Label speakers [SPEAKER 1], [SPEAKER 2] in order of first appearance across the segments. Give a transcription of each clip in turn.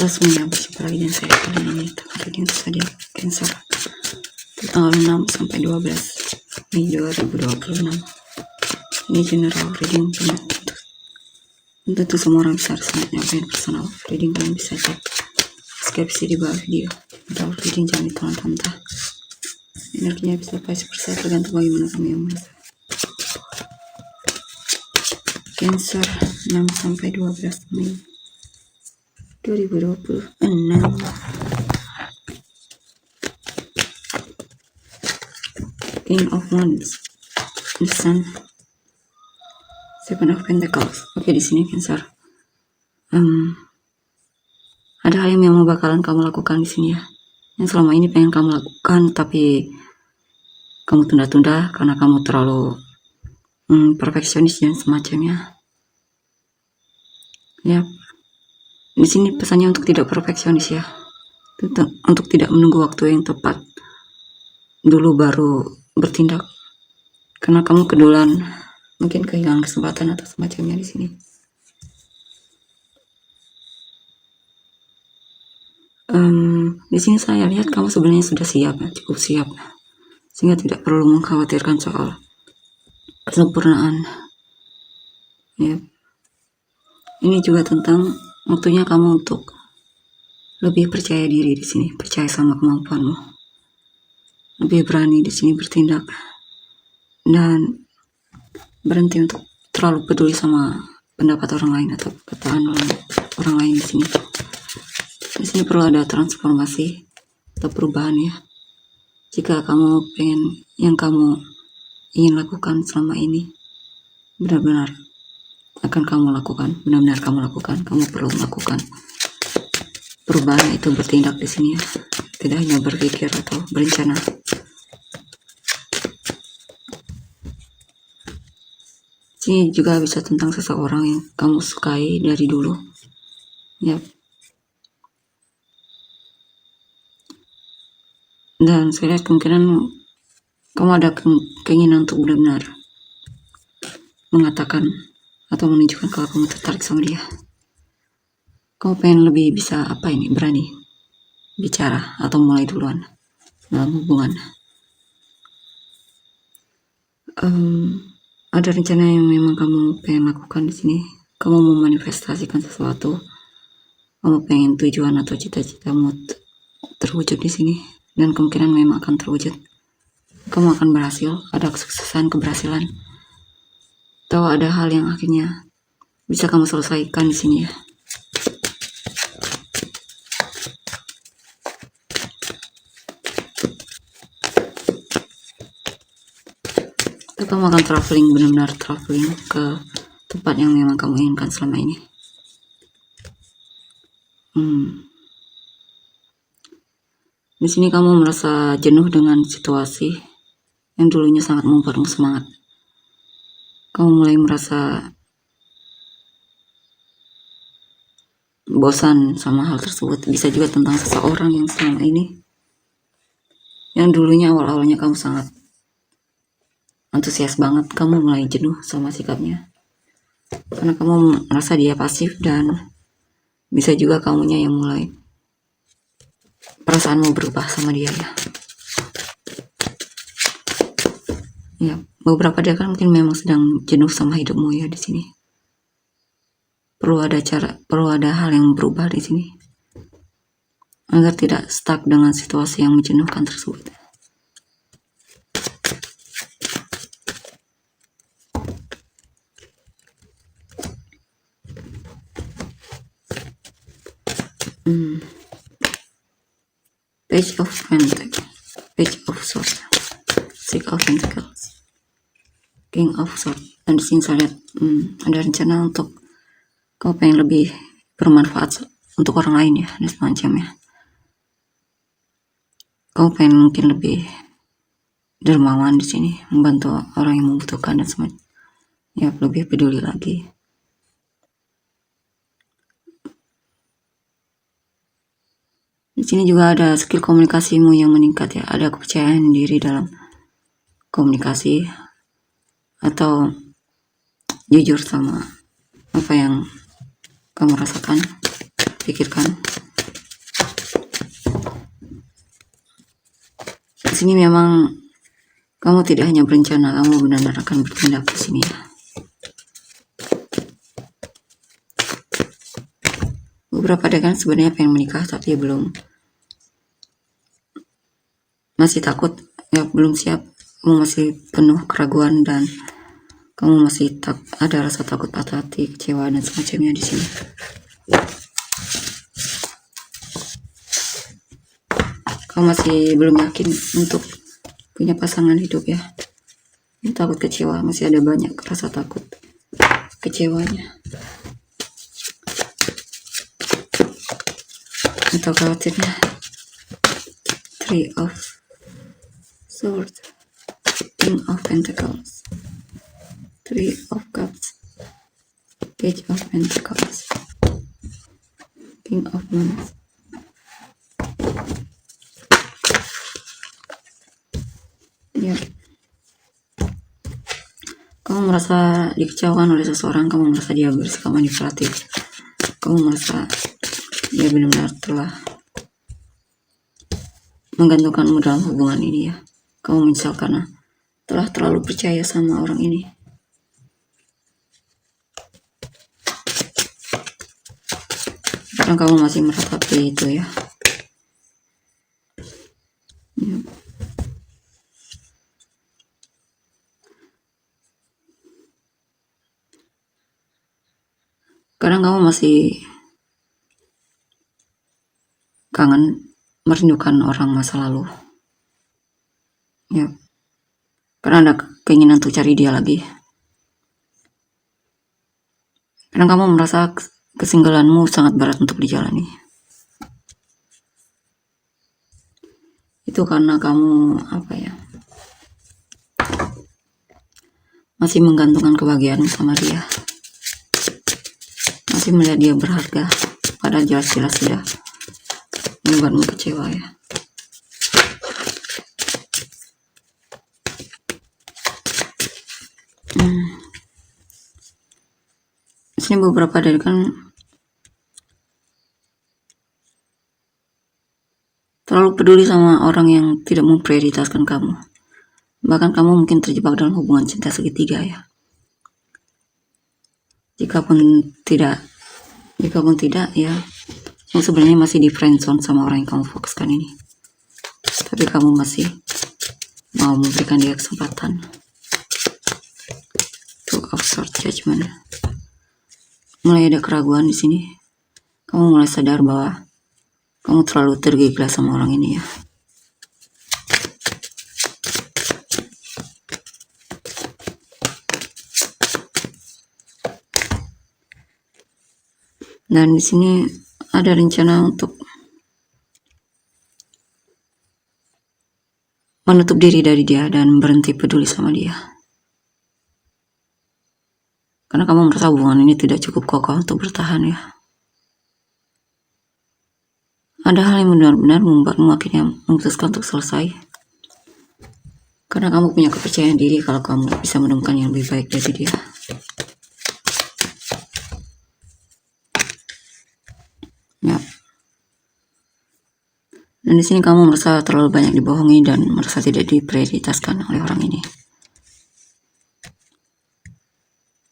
[SPEAKER 1] Halo semuanya, berjumpa lagi dengan saya kali ini tentang reading zodiak Cancer tanggal 6 sampai 12 Mei 2026. Ini general reading tentu semua orang bisa resonate dengan personal reading. Kalian bisa cek deskripsi di bawah video. General reading jangan ditelan-telan, energinya bisa vice versa, tergantung bagaimana kamu yang merasa. Cancer 6 sampai 12 Mei 2026. King of Wands, the Sun, Seven of Pentacles. Oke, di sini Cancer. Ada hal yang memang bakalan kamu lakukan di sini ya. Yang selama ini pengen kamu lakukan tapi kamu tunda-tunda karena kamu terlalu perfeksionis dan semacamnya. Ya. Di sini pesannya untuk tidak perfeksionis ya. Untuk tidak menunggu waktu yang tepat dulu baru bertindak. Karena kamu keduluan mungkin kehilangan kesempatan atau semacamnya di sini. Di sini saya lihat kamu sebenarnya sudah siap, cukup siap, sehingga tidak perlu mengkhawatirkan soal kesempurnaan. Ya. Ini juga tentang waktunya kamu untuk lebih percaya diri di sini, percaya sama kemampuanmu, lebih berani di sini bertindak, dan berhenti untuk terlalu peduli sama pendapat orang lain atau perkataan orang lain di sini. Di sini perlu ada transformasi atau perubahan ya. Jika kamu pengen yang kamu ingin lakukan selama ini benar-benar akan kamu lakukan, kamu perlu melakukan perubahan itu, bertindak di sini ya. Tidak hanya berpikir atau berencana. Ini juga bisa tentang seseorang yang kamu sukai dari dulu. Ya. Dan saya lihat kemungkinan kamu ada keinginan untuk benar-benar mengatakan atau menunjukkan kalau kamu tertarik sama dia. Kamu pengen lebih bisa berani bicara atau mulai duluan dalam hubungan. Ada rencana yang memang kamu pengen lakukan di sini. Kamu mau manifestasikan sesuatu. Kamu pengen tujuan atau cita-citamu terwujud di sini, dan kemungkinan memang akan terwujud. Kamu akan berhasil, ada kesuksesan, keberhasilan, atau ada hal yang akhirnya bisa kamu selesaikan di sini ya. Atau kamu akan benar-benar traveling ke tempat yang memang kamu inginkan selama ini. Di sini kamu merasa jenuh dengan situasi yang dulunya sangat membuatmu semangat. Kamu mulai merasa bosan sama hal tersebut. Bisa juga tentang seseorang yang selama ini, yang dulunya awal-awalnya kamu sangat antusias banget, kamu mulai jenuh sama sikapnya. Karena kamu merasa dia pasif, dan bisa juga kamunya yang mulai perasaanmu berubah sama dia ya. Ya, beberapa dia kan mungkin memang sedang jenuh sama hidupmu ya di sini. Perlu ada hal yang berubah di sini agar tidak stuck dengan situasi yang menjenuhkan tersebut. Page of Pentacles, Page of Swords, Six of Pentacles, King of Swords. Dan di sini saya lihat ada rencana untuk kamu pengen lebih bermanfaat untuk orang lain ya, dan semacamnya. Kamu pengen mungkin lebih dermawan di sini, membantu orang yang membutuhkan dan semacamnya. Ya, lebih peduli lagi. Di sini juga ada skill komunikasimu yang meningkat ya, ada kepercayaan diri dalam komunikasi atau jujur sama apa yang kamu rasakan, pikirkan. sini memang kamu tidak hanya berencana, kamu benar-benar akan bertindak di sini ya. Beberapa ada kan sebenarnya pengen menikah tapi masih takut ya, belum siap, kamu masih penuh keraguan dan kamu masih ada rasa takut, patah hati, kecewa dan semacamnya di sini. Kamu masih belum yakin untuk punya pasangan hidup ya. Takut kecewa, masih ada banyak rasa takut kecewanya atau khawatirnya. Three of Swords, King of Pentacles, Three of Cups, Page of Pentacles, King of Wands. Ya, kamu merasa dikecewakan oleh seseorang, kamu merasa dia bersikap manipulatif, kamu merasa dia benar-benar telah menggantungkanmu dalam hubungan ini ya. Kamu menyesal karena telah terlalu percaya sama orang ini. Karena kamu masih meratapi itu ya. Kadang kamu masih kangen, merindukan orang masa lalu. Ya. Karena ada keinginan untuk cari dia lagi. Kadang kamu merasa kesinggalanmu sangat berat untuk dijalani. Itu karena kamu masih menggantungkan kebahagiaan sama dia. Masih melihat dia berharga, padahal jelas-jelas sudah membuatmu kecewa ya. Di sini beberapa dari kan terlalu peduli sama orang yang tidak memprioritaskan kamu. Bahkan kamu mungkin terjebak dalam hubungan cinta segitiga ya. Jikapun tidak ya, kamu sebenarnya masih di friendzone sama orang yang kamu fokuskan ini. Tapi kamu masih mau memberikan dia kesempatan. Two of Swords, Judgment. Mulai ada keraguan di sini. Kamu mulai sadar bahwa kamu terlalu tergila sama orang ini ya. Dan di sini ada rencana untuk menutup diri dari dia dan berhenti peduli sama dia. Karena kamu merasa hubungan ini tidak cukup kokoh untuk bertahan ya. Ada hal yang benar-benar membuatmu akhirnya memutuskan untuk selesai. Karena kamu punya kepercayaan diri kalau kamu bisa menemukan yang lebih baik dari dia. Ya. Dan di sini kamu merasa terlalu banyak dibohongi dan merasa tidak diprioritaskan oleh orang ini.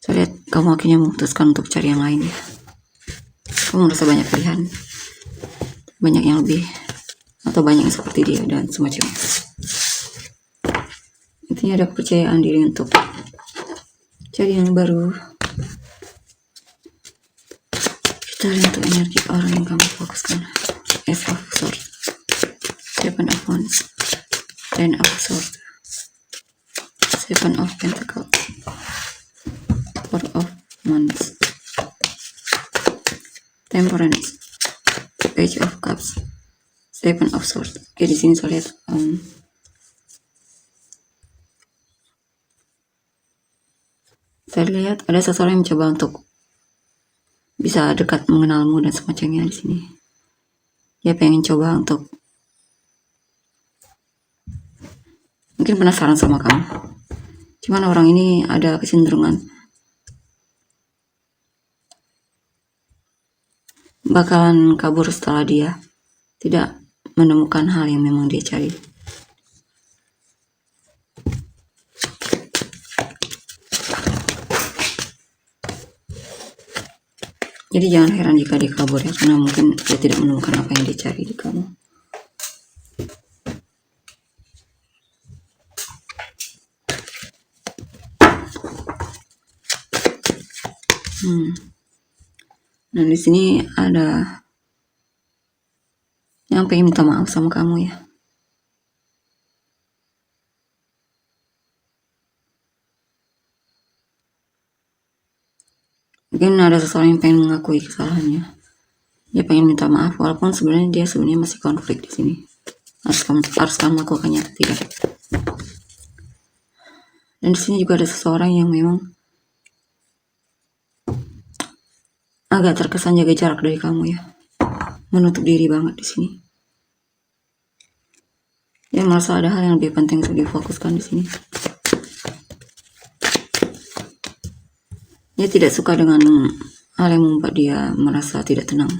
[SPEAKER 1] Saya lihat kamu akhirnya memutuskan untuk cari yang lain ya. Kamu merasa banyak pilihan, banyak yang lebih atau banyak yang seperti dia dan semacamnya. Intinya ada kepercayaan diri untuk cari yang baru. Kita lihat untuk energi orang yang kamu fokuskan. Ace of Swords, Seven of Wands, Ten of Swords, Seven of Pentacles, Four of Wands, Temperance, Page of Cups, Seven of Swords. Oke, di sini saya lihat ada seseorang yang mencoba untuk bisa dekat mengenalmu dan semacamnya di sini. Dia pengen coba untuk mungkin penasaran sama kamu. Cuman orang ini ada kecenderungan bakalan kabur setelah dia tidak menemukan hal yang memang dia cari. Jadi jangan heran jika dia kabur ya, karena mungkin dia tidak menemukan apa yang dicari di kamu. Dan di sini ada yang pengen minta maaf sama kamu ya. Mungkin ada seseorang yang pengen mengakui kesalahannya. Dia pengen minta maaf walaupun sebenarnya dia masih konflik di sini. Harus kamu melakukannya atau tidak? Dan di sini juga ada seseorang yang memang agak terkesan jaga jarak dari kamu ya, menutup diri banget di sini. Dia merasa ada hal yang lebih penting untuk difokuskan di sini. Dia tidak suka dengan hal yang membuat dia merasa tidak tenang.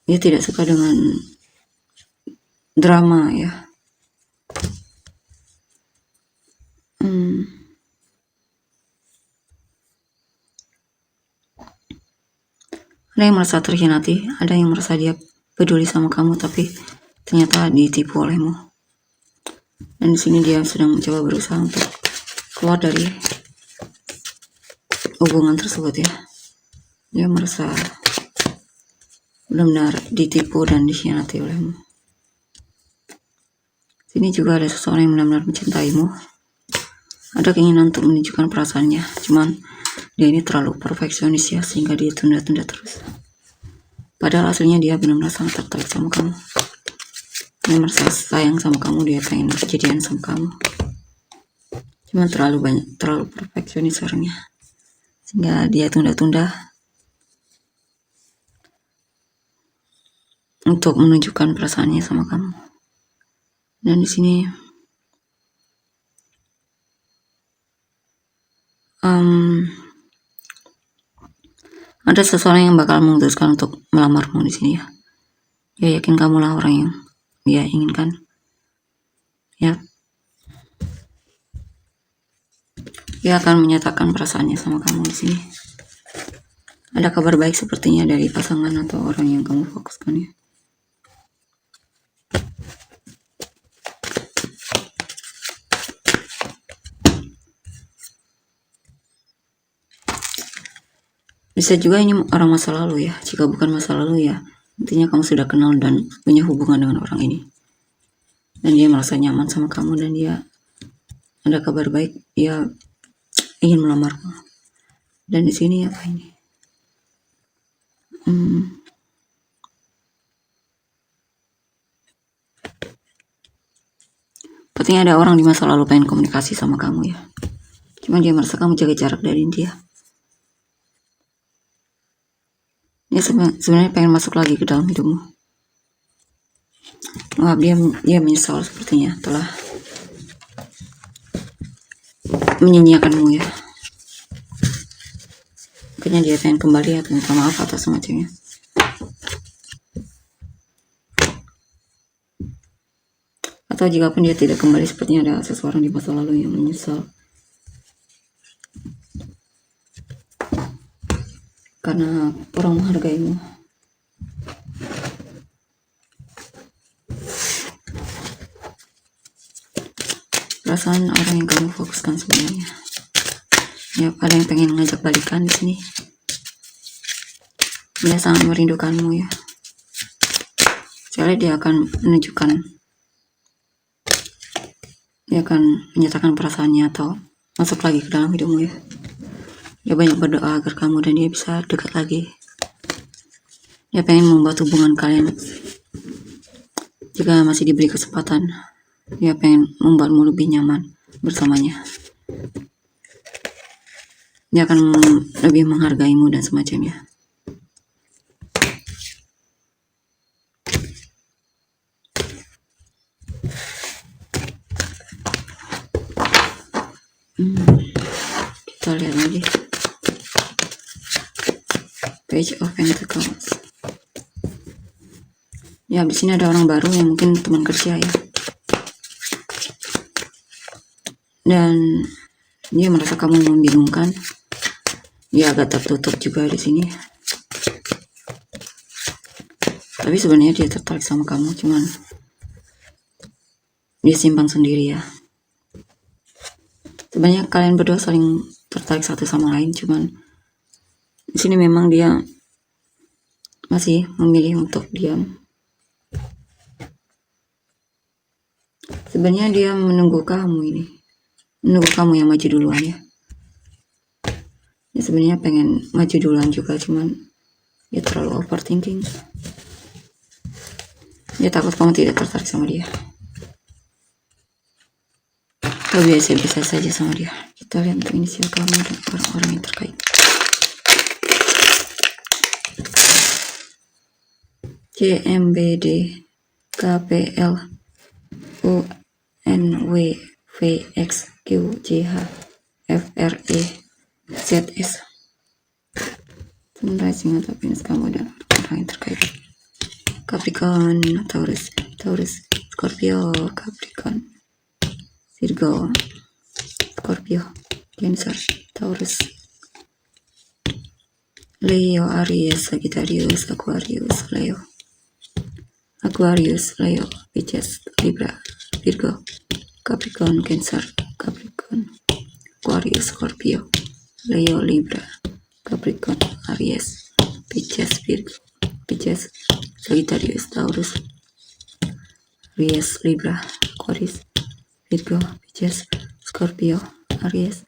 [SPEAKER 1] Dia tidak suka dengan drama ya. Ada yang merasa terkhianati, ada yang merasa dia peduli sama kamu tapi ternyata ditipu olehmu. Dan di sini dia sedang mencoba berusaha untuk keluar dari hubungan tersebut ya. Dia merasa benar-benar ditipu dan dikhianati olehmu. Sini juga ada seseorang yang benar-benar mencintaimu. Ada keinginan untuk menunjukkan perasaannya, cuman dia ini terlalu perfeksionis ya, sehingga dia tunda-tunda terus. Padahal aslinya dia benar-benar sangat tertarik sama kamu. Dia merasa sayang sama kamu, dia pengen kejadian sama kamu. Cuman terlalu perfeksionis orangnya, sehingga dia tunda-tunda untuk menunjukkan perasaannya sama kamu. Dan di sini ada seseorang yang bakal memutuskan untuk melamarmu di sini ya. Dia yakin kamulah orang yang dia inginkan. Ya. Dia akan menyatakan perasaannya sama kamu di sini. Ada kabar baik sepertinya dari pasangan atau orang yang kamu fokuskan ya. Bisa juga ini orang masa lalu ya. Jika bukan masa lalu ya, intinya kamu sudah kenal dan punya hubungan dengan orang ini. Dan dia merasa nyaman sama kamu dan dia ada kabar baik, dia ingin melamarmu. Dan di sini apa ini? Sepertinya ada orang di masa lalu pengen komunikasi sama kamu ya. Cuma dia merasa kamu jaga jarak dari dia. Dia sebenarnya pengen masuk lagi ke dalam hidupmu. Maaf, dia menyesal sepertinya telah menyanyiakanmu ya. Makanya dia pengen kembali atau minta maaf atau semacamnya. Atau jika pun dia tidak kembali, sepertinya ada seseorang di masa lalu yang menyesal karena kurang menghargaimu. Perasaan orang yang kamu fokuskan sebenarnya. Ya, ada yang pengen ngajak balikan di sini. Dia sangat merindukanmu ya. Soalnya dia akan menyatakan perasaannya atau masuk lagi ke dalam hidupmu ya. Dia banyak berdoa agar kamu dan dia bisa dekat lagi. Dia pengen membuat hubungan kalian, jika masih diberi kesempatan, dia pengen membuatmu lebih nyaman bersamanya. Dia akan lebih menghargaimu dan semacamnya. Kita lihat lagi. Page of Pentacles. Ya, di sini ada orang baru yang mungkin teman kerja ya. Dan dia merasa kamu membingungkan. Dia agak tertutup juga di sini. Tapi sebenarnya dia tertarik sama kamu, cuman dia simpan sendiri ya. Sebenarnya kalian berdua saling tertarik satu sama lain, cuman di sini memang dia masih memilih untuk diam. Sebenarnya dia menunggu kamu yang maju duluan ya. Dia sebenarnya pengen maju duluan juga, cuman dia terlalu overthinking. Dia takut kamu tidak tertarik sama dia. Kau biasa-biasa saja sama dia. Kita lihat untuk inisial kamu dan orang-orang yang terkait. CMBD KPL UNWVXQJH FRE ZS. Sementara singa penis kamu dan orang yang terkait. Capricorn, Taurus, Scorpio, Capricorn, Virgo, Scorpio, Cancer, Taurus, Leo, Aries, Sagittarius, Aquarius, Leo, Pisces, Libra, Virgo, Capricorn, Cancer, Capricorn, Aquarius, Scorpio, Leo, Libra, Capricorn, Aries, Pisces, Virgo, Pisces, Sagittarius, Taurus, Aries, Libra, Aquarius, Virgo, Pisces, Scorpio, Aries,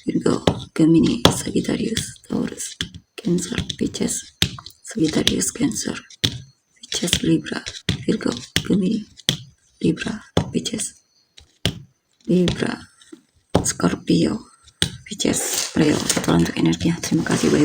[SPEAKER 1] Virgo, Gemini, Sagittarius, Taurus, Cancer, Pisces, Sagittarius, Cancer, Pisces, Libra, Virgo, Gemini, Libra, Pisces, Libra, Scorpio, Pisces, Leo. Itu untuk energinya. Terima kasih. Bye.